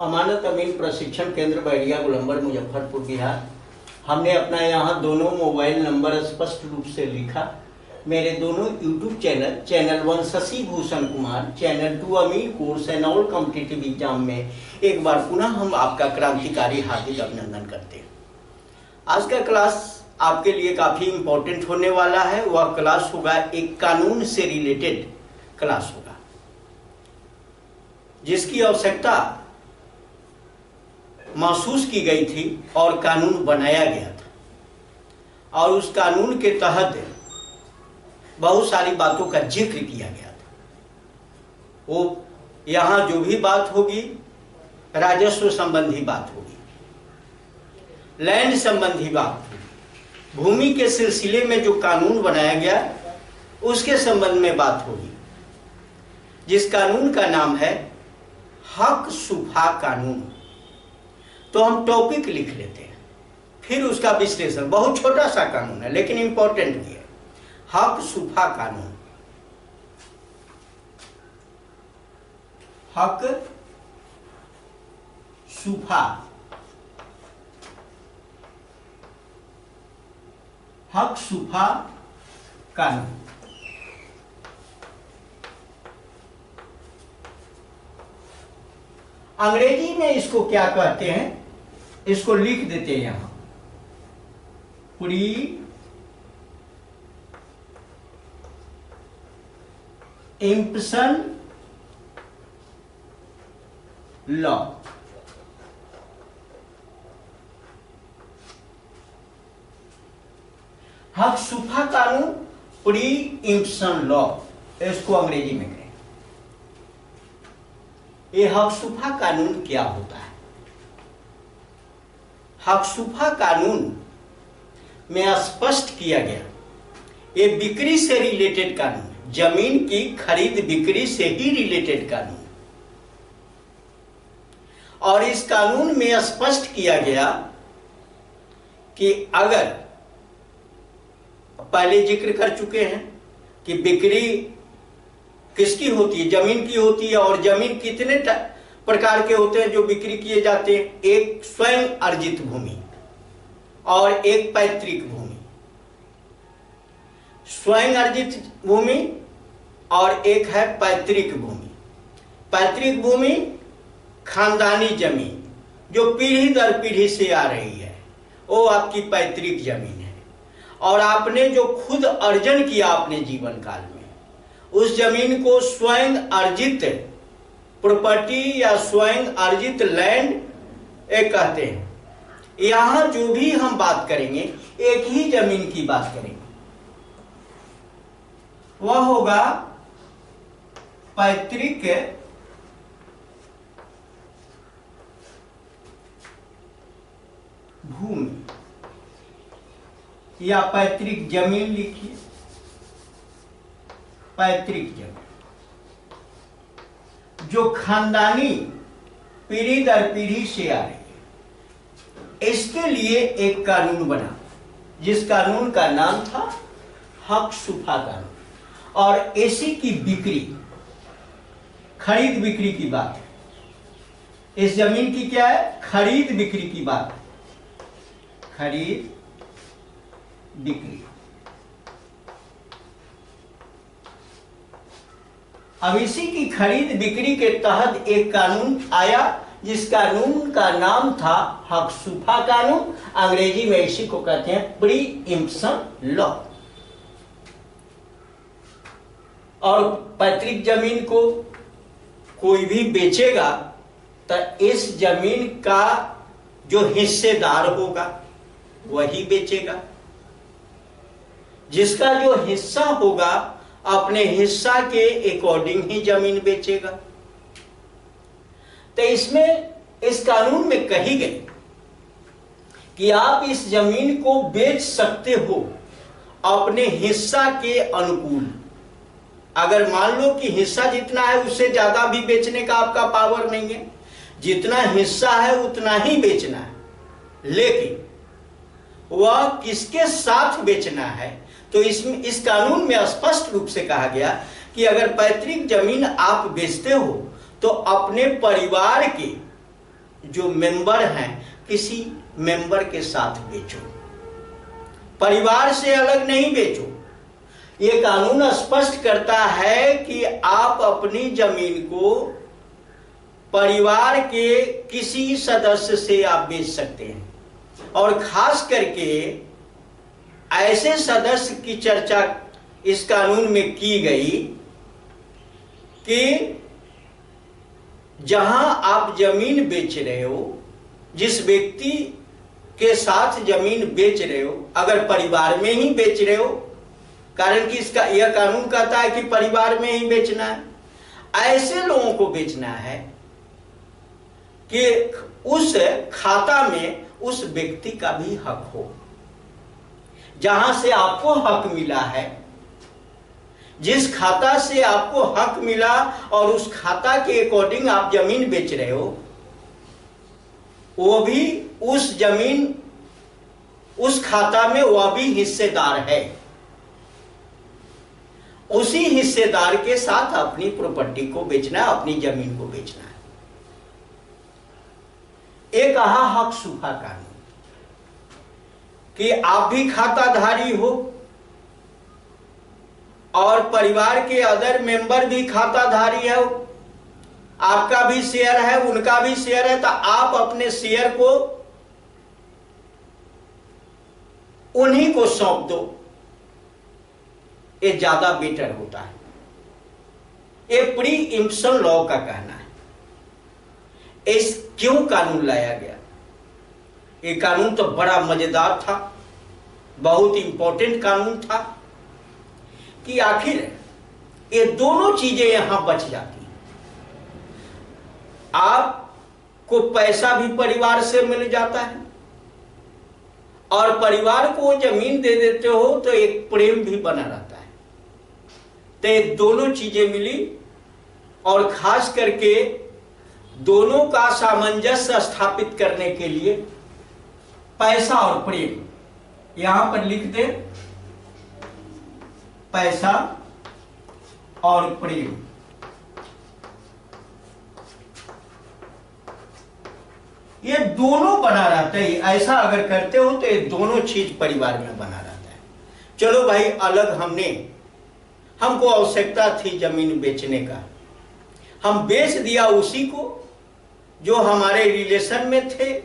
अमानत अमीन प्रशिक्षण केंद्र बैरिया गोलंबर मुजफ्फरपुर बिहार। हमने अपना यहाँ दोनों मोबाइल नंबर स्पष्ट रूप से लिखा। मेरे दोनों YouTube channel 1 Shashi Bhushan Kumar, channel 2 Amin course and all competitive exam में एक बार पुनः हम आपका क्रांतिकारी हार्दिक अभिनंदन करते हैं। आज का क्लास आपके लिए काफ़ी इम्पोर्टेंट होने वाला है। वह क्लास होगा एक कानून से रिलेटेड क्लास होगा, जिसकी आवश्यकता महसूस की गई थी और कानून बनाया गया था और उस कानून के तहत बहुत सारी बातों का जिक्र किया गया था। वो यहाँ जो भी बात होगी राजस्व संबंधी बात होगी, लैंड संबंधी बात होगी, भूमि के सिलसिले में जो कानून बनाया गया उसके संबंध में बात होगी, जिस कानून का नाम है हक सुफा कानून। तो हम टॉपिक लिख लेते हैं, फिर उसका विश्लेषण। बहुत छोटा सा कानून है लेकिन इंपॉर्टेंट भी है। हक सुफा कानून, हक सुफा, हक सुफा कानून। अंग्रेजी में इसको क्या कहते हैं, इसको लिख देते हैं यहां, प्री इम्पशन लॉ। हक सुफा कानून, प्री इम्पशन लॉ, इसको अंग्रेजी में कहें। ये हकसुफा कानून क्या होता है? हकसुफा कानून में स्पष्ट किया गया, ये बिक्री से रिलेटेड कानून है, जमीन की खरीद बिक्री से ही रिलेटेड कानून। और इस कानून में स्पष्ट किया गया कि अगर, पहले जिक्र कर चुके हैं कि बिक्री किसकी होती है, जमीन की होती है। और जमीन कितने प्रकार के होते हैं जो बिक्री किए जाते हैं? एक स्वयं अर्जित भूमि और एक पैतृक भूमि। स्वयं अर्जित भूमि और एक है पैतृक भूमि। पैतृक भूमि खानदानी जमीन जो पीढ़ी दर पीढ़ी से आ रही है, वो आपकी पैतृक जमीन है। और आपने जो खुद अर्जन किया अपने जीवन काल में, उस जमीन को स्वयं अर्जित प्रॉपर्टी या स्वयं अर्जित लैंड एक कहते हैं। यहां जो भी हम बात करेंगे एक ही जमीन की बात करेंगे, वह होगा पैतृक भूमि या पैतृक जमीन। लिखिए पैतृक जमीन, जो खानदानी पीढ़ी दर पीढ़ी से आ रही है। इसके लिए एक कानून बना, जिस कानून का नाम था हक सुफा कानून। और इसी की बिक्री, खरीद बिक्री की बात है। इस जमीन की क्या है? खरीद बिक्री की बात है, खरीद बिक्री। अब इसी की खरीद बिक्री के तहत एक कानून आया, जिस कानून का नाम था हकसुफा कानून। अंग्रेजी में इसी को कहते हैं प्री इम्पशन लॉ। और पैतृक जमीन को कोई भी बेचेगा तो इस जमीन का जो हिस्सेदार होगा वही बेचेगा। जिसका जो हिस्सा होगा अपने हिस्सा के अकॉर्डिंग ही जमीन बेचेगा। तो इसमें, इस कानून में कही गई कि आप इस जमीन को बेच सकते हो अपने हिस्सा के अनुकूल। अगर मान लो कि हिस्सा जितना है उससे ज्यादा भी बेचने का आपका पावर नहीं है, जितना हिस्सा है उतना ही बेचना है। लेकिन वह किसके साथ बेचना है, तो इसमें, इस कानून में स्पष्ट रूप से कहा गया कि अगर पैतृक जमीन आप बेचते हो तो अपने परिवार के जो मेंबर हैं किसी मेंबर के साथ बेचो, परिवार से अलग नहीं बेचो। ये कानून स्पष्ट करता है कि आप अपनी जमीन को परिवार के किसी सदस्य से आप बेच सकते हैं, और खास करके ऐसे सदस्य की चर्चा इस कानून में की गई कि जहां आप जमीन बेच रहे हो, जिस व्यक्ति के साथ जमीन बेच रहे हो, अगर परिवार में ही बेच रहे हो, कारण कि इसका यह कानून कहता है कि परिवार में ही बेचना है, ऐसे लोगों को बेचना है कि उस खाता में उस व्यक्ति का भी हक हो, जहां से आपको हक मिला है, जिस खाता से आपको हक मिला और उस खाता के अकॉर्डिंग आप जमीन बेच रहे हो, वो भी उस जमीन उस खाता में वह भी हिस्सेदार है। उसी हिस्सेदार के साथ अपनी प्रॉपर्टी को बेचना है, अपनी जमीन को बेचना है। एक कहा हक सुफा कानून कि आप भी खाताधारी हो और परिवार के अदर मेंबर भी खाताधारी है, आपका भी शेयर है, उनका भी शेयर है, तो आप अपने शेयर को उन्हीं को सौंप दो, ये ज्यादा बेटर होता है। ये प्री इम्पशन लॉ का कहना है। इस क्यों कानून लाया गया? ये कानून तो बड़ा मजेदार था, बहुत इंपॉर्टेंट कानून था कि आखिर ये दोनों चीजें यहां बच जाती। आपको पैसा भी परिवार से मिल जाता है और परिवार को जमीन दे देते हो तो एक प्रेम भी बना रहता है। तो ये दोनों चीजें मिली, और खास करके दोनों का सामंजस्य स्थापित करने के लिए पैसा और प्रेम, यहां पर लिख दे पैसा और प्रेम। ये दोनों बना रहता है। ऐसा अगर करते हो तो ये दोनों चीज परिवार में बना रहता है। चलो भाई, अलग हमको आवश्यकता थी जमीन बेचने का, हम बेच दिया उसी को जो हमारे रिलेशन में थे,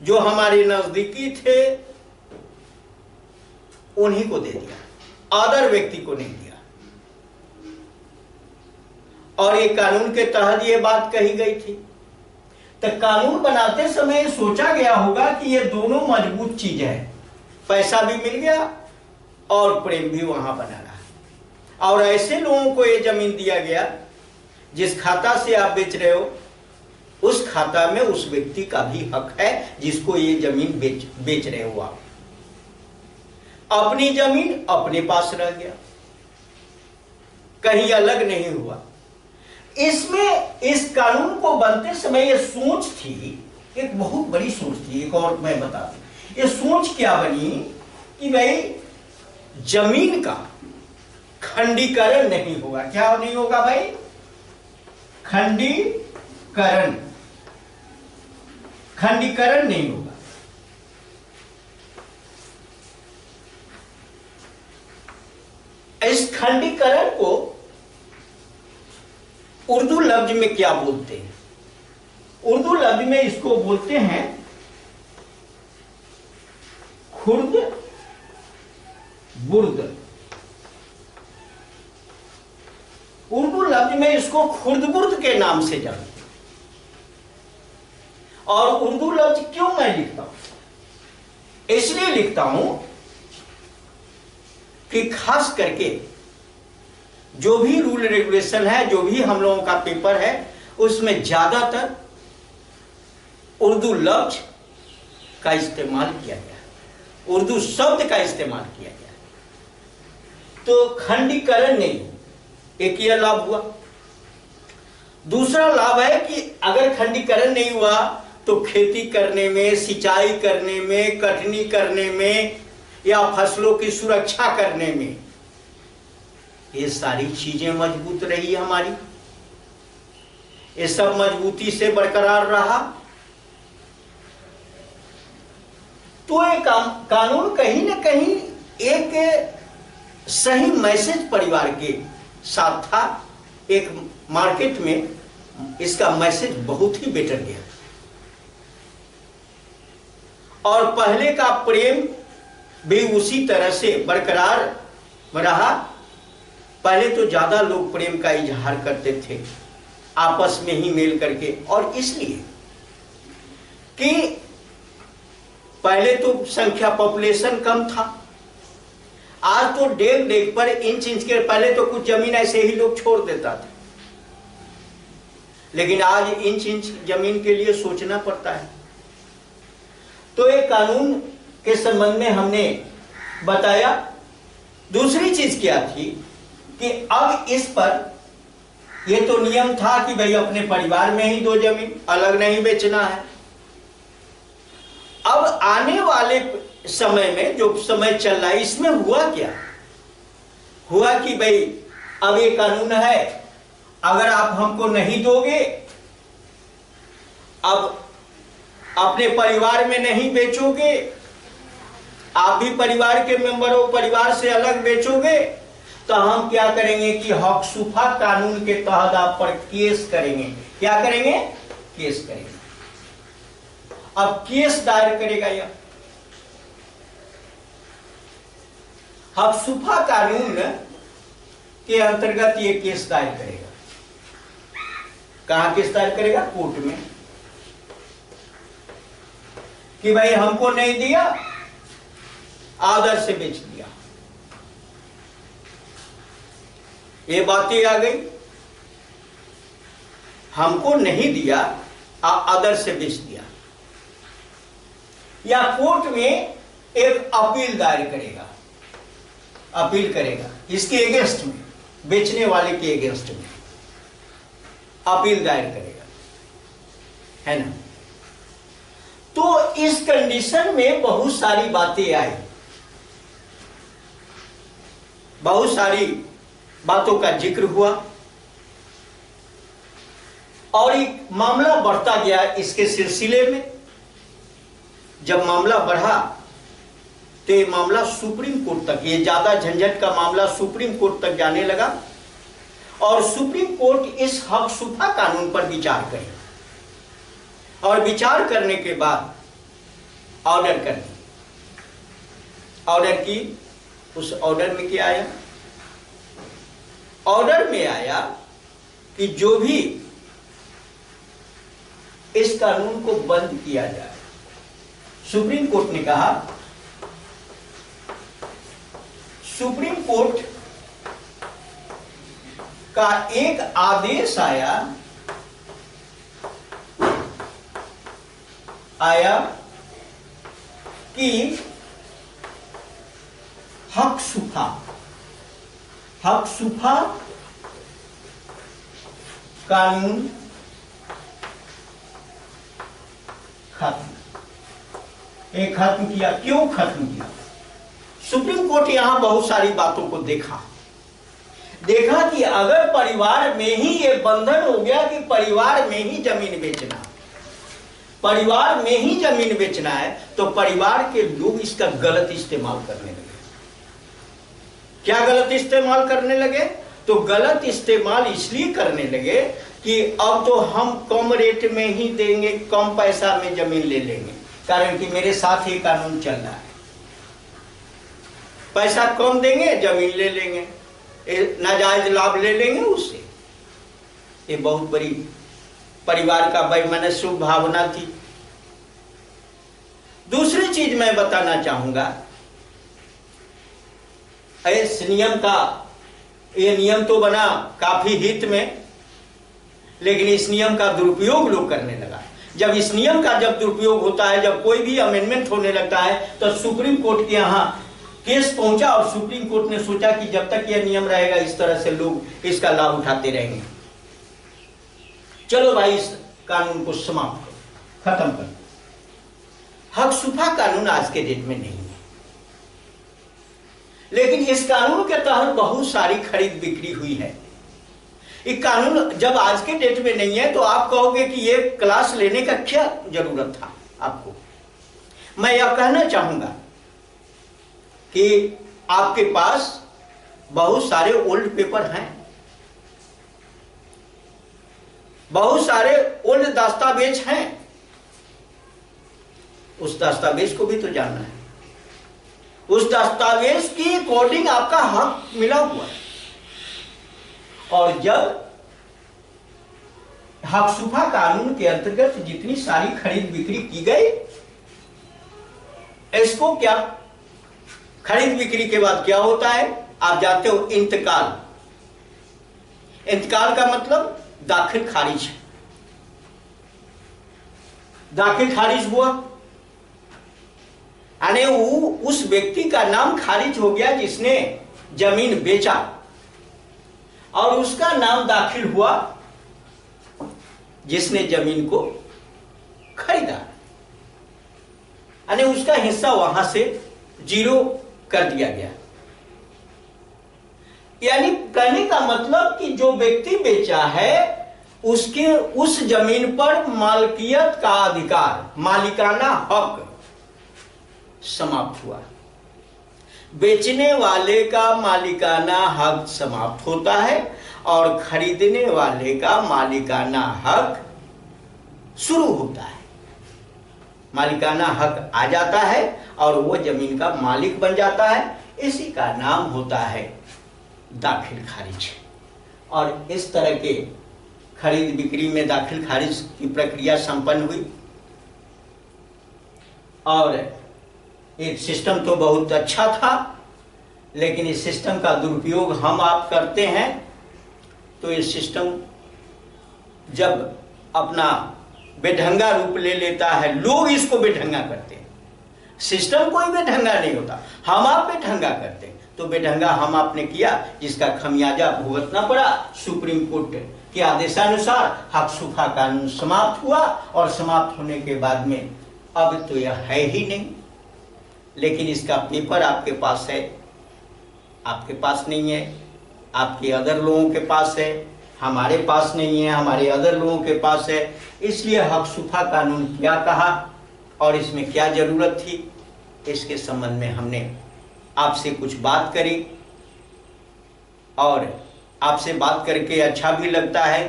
जो हमारे नजदीकी थे, उन्हीं को दे दिया, अदर व्यक्ति को नहीं दिया। और ये कानून के तहत ये बात कही गई थी। तो कानून बनाते समय सोचा गया होगा कि ये दोनों मजबूत चीज है, पैसा भी मिल गया और प्रेम भी वहां बना रहा। और ऐसे लोगों को ये जमीन दिया गया जिस खाता से आप बेच रहे हो, उस खाता में उस व्यक्ति का भी हक है जिसको ये जमीन बेच रहे हो आप। अपनी जमीन अपने पास रह गया, कहीं अलग नहीं हुआ। इसमें इस कानून को बनते समय ये सोच थी, एक बहुत बड़ी सोच थी। एक और मैं बता दूं, ये सोच क्या बनी कि भाई जमीन का खंडीकरण नहीं होगा। क्या नहीं होगा भाई? खंडीकरण नहीं होगा। इस खंडीकरण को उर्दू लफ्ज में क्या बोलते हैं? उर्दू लफ्ज में इसको बोलते हैं खुर्द बुर्द। उर्दू लफ्ज में इसको खुर्द बुर्द के नाम से जानते हैं। और उर्दू लफ्ज क्यों मैं लिखता हूं? इसलिए लिखता हूं कि खास करके जो भी रूल रेगुलेशन है, जो भी हम लोगों का पेपर है, उसमें ज्यादातर उर्दू लफ्ज का इस्तेमाल किया गया, उर्दू शब्द का इस्तेमाल किया गया। तो खंडीकरण नहीं, एक यह लाभ हुआ। दूसरा लाभ है कि अगर खंडीकरण नहीं हुआ तो खेती करने में, सिंचाई करने में, कटनी करने में या फसलों की सुरक्षा करने में, ये सारी चीजें मजबूत रही हमारी। ये सब मजबूती से बरकरार रहा। तो ये कानून कहीं ना कहीं एक सही मैसेज परिवार के साथ था। एक मार्केट में इसका मैसेज बहुत ही बेटर गया और पहले का प्रेम भी उसी तरह से बरकरार रहा। पहले तो ज्यादा लोग प्रेम का इजहार करते थे आपस में ही मेल करके, और इसलिए कि पहले तो संख्या पॉपुलेशन कम था। आज तो डेग डेग पर इंच इंच के, पहले तो कुछ जमीन ऐसे ही लोग छोड़ देता था, लेकिन आज इंच इंच जमीन के लिए सोचना पड़ता है। तो एक कानून के संबंध में हमने बताया। दूसरी चीज क्या थी कि अब इस पर ये तो नियम था कि भाई अपने परिवार में ही 2 जमीन, अलग नहीं बेचना है। अब आने वाले समय में जो समय चल रहा है इसमें हुआ क्या, हुआ कि भाई अब ये कानून है, अगर आप हमको नहीं दोगे, अब अपने परिवार में नहीं बेचोगे, आप भी परिवार के मेंबर हो, परिवार से अलग बेचोगे, तो हम क्या करेंगे कि हकसुफा कानून के तहत आप पर केस करेंगे। क्या करेंगे? केस करेंगे। अब केस दायर करेगा यह हकसुफा कानून के अंतर्गत ये केस दायर करेगा। कहां केस दायर करेगा? कोर्ट में, कि भाई हमको नहीं दिया, आदर से बेच दिया। ये बातें आ गई, हमको नहीं दिया, आदर से बेच दिया। या कोर्ट में एक अपील दायर करेगा, अपील करेगा इसके अगेंस्ट में, बेचने वाले के अगेंस्ट में अपील दायर करेगा, है ना। तो इस कंडीशन में बहुत सारी बातें आई, बहुत सारी बातों का जिक्र हुआ और एक मामला बढ़ता गया। इसके सिलसिले में जब मामला बढ़ा तो ये मामला सुप्रीम कोर्ट तक, ये ज्यादा झंझट का मामला सुप्रीम कोर्ट तक जाने लगा और सुप्रीम कोर्ट इस हकसुफा कानून पर विचार करे और विचार करने के बाद ऑर्डर कर दी। ऑर्डर की, उस ऑर्डर में क्या आया? ऑर्डर में आया कि जो भी इस कानून को बंद किया जाए। सुप्रीम कोर्ट ने कहा, सुप्रीम कोर्ट का एक आदेश आया कि हकसुफा कानून खत्म। एक खत्म किया। क्यों खत्म किया? सुप्रीम कोर्ट यहां बहुत सारी बातों को देखा कि अगर परिवार में ही ये बंधन हो गया कि परिवार में ही जमीन बेचना, परिवार में ही जमीन बेचना है, तो परिवार के लोग इसका गलत इस्तेमाल करने लगे। क्या गलत इस्तेमाल करने लगे? तो गलत इस्तेमाल इसलिए करने लगे कि अब तो हम कम रेट में ही देंगे, कम पैसा में जमीन ले लेंगे, कारण कि मेरे साथ ये कानून चल रहा है। पैसा कम देंगे, जमीन ले लेंगे, नाजायज लाभ ले लेंगे उससे। ये बहुत बड़ी परिवार का वैमनस्य भावना थी। दूसरी चीज मैं बताना चाहूंगा, इस नियम का, ये नियम तो बना काफी हित में, लेकिन इस नियम का दुरुपयोग लोग करने लगा। जब इस नियम का जब दुरुपयोग होता है, जब कोई भी अमेंडमेंट होने लगता है, तो सुप्रीम कोर्ट के यहाँ केस पहुंचा और सुप्रीम कोर्ट ने सोचा कि जब तक यह नियम रहेगा इस तरह से लोग इसका लाभ उठाते रहेंगे, चलो भाई इस कानून को समाप्त करो, खत्म करो। हकसुफा कानून आज के डेट में नहीं है, लेकिन इस कानून के तहत बहुत सारी खरीद बिक्री हुई है। ये कानून जब आज के डेट में नहीं है तो आप कहोगे कि ये क्लास लेने का क्या जरूरत था आपको। मैं यह कहना चाहूंगा कि आपके पास बहुत सारे ओल्ड पेपर हैं, बहुत सारे ओल्ड दस्तावेज हैं, उस दस्तावेज को भी तो जानना है। उस दस्तावेज की अकॉर्डिंग आपका हक मिला हुआ है। और जब हकसुफा कानून के अंतर्गत जितनी सारी खरीद बिक्री की गई, इसको क्या खरीद बिक्री के बाद क्या होता है आप जानते हो? इंतकाल। इंतकाल का मतलब दाखिल खारिज। दाखिल खारिज हुआ यानी उस व्यक्ति का नाम खारिज हो गया जिसने जमीन बेचा, और उसका नाम दाखिल हुआ जिसने जमीन को खरीदा, यानी उसका हिस्सा वहां से जीरो कर दिया गया। यानी कहने का मतलब कि जो व्यक्ति बेचा है उसके उस जमीन पर मालकियत का अधिकार, मालिकाना हक समाप्त हुआ। बेचने वाले का मालिकाना हक समाप्त होता है और खरीदने वाले का मालिकाना हक शुरू होता है। मालिकाना हक आ जाता है और वो जमीन का मालिक बन जाता है। इसी का नाम होता है दाखिल खारिज। और इस तरह के खरीद बिक्री में दाखिल खारिज की प्रक्रिया संपन्न हुई। और ये सिस्टम तो बहुत अच्छा था, लेकिन इस सिस्टम का दुरुपयोग हम आप करते हैं तो ये सिस्टम जब अपना बेढंगा रूप ले लेता है, लोग इसको बेढंगा करते हैं। सिस्टम कोई बेढंगा नहीं होता, हम आप बेढंगा करते हैं। तो बेढंगा हम आपने किया, जिसका खमियाजा भुगतना पड़ा। सुप्रीम कोर्ट के आदेशानुसार हकसुफा कानून समाप्त हुआ, और समाप्त होने के बाद में अब तो यह है ही नहीं। लेकिन इसका पेपर आपके पास है, आपके पास नहीं है, आपके अदर लोगों के पास है, हमारे पास नहीं है, हमारे अदर लोगों के पास है। इसलिए हकसुफा कानून क्या कहा और इसमें क्या जरूरत थी, इसके संबंध में हमने आपसे कुछ बात करी। और आपसे बात करके अच्छा भी लगता है।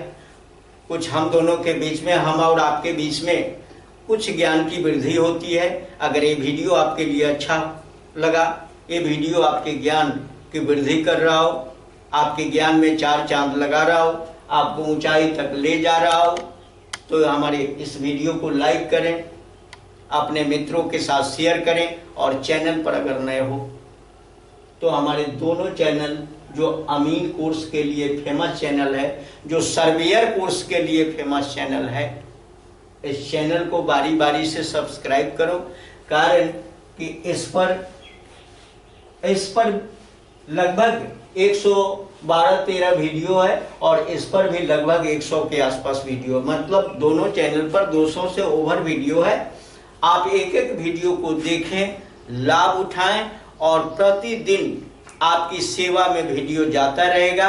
कुछ हम दोनों के बीच में, हम और आपके बीच में कुछ ज्ञान की वृद्धि होती है। अगर ये वीडियो आपके लिए अच्छा लगा, ये वीडियो आपके ज्ञान की वृद्धि कर रहा हो, आपके ज्ञान में चार चांद लगा रहा हो, आपको ऊंचाई तक ले जा रहा हो, तो हमारे इस वीडियो को लाइक करें, अपने मित्रों के साथ शेयर करें। और चैनल पर अगर नए हो तो हमारे दोनों चैनल, जो अमीन कोर्स के लिए फेमस चैनल है, जो सर्वेयर कोर्स के लिए फेमस चैनल है, इस चैनल को बारी बारी से सब्सक्राइब करो। कारण कि इस पर लगभग 112-13 वीडियो है, और इस पर भी लगभग 100 के आसपास वीडियो, मतलब दोनों चैनल पर 200 से ओवर वीडियो है। आप एक एक वीडियो को देखें, लाभ उठाएं, और प्रतिदिन आपकी सेवा में वीडियो जाता रहेगा,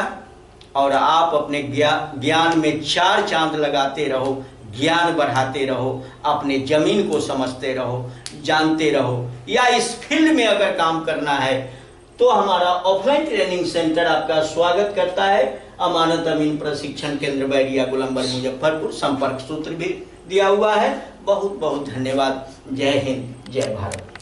और आप अपने ज्ञान में चार चांद लगाते रहो, ज्ञान बढ़ाते रहो, अपने जमीन को समझते रहो, जानते रहो। या इस फील्ड में अगर काम करना है तो हमारा ऑफलाइन ट्रेनिंग सेंटर आपका स्वागत करता है। अमानत अमीन प्रशिक्षण केंद्र बैरिया गोलंबर मुजफ्फरपुर, संपर्क सूत्र भी दिया हुआ है। बहुत बहुत धन्यवाद। जय हिंद, जय भारत।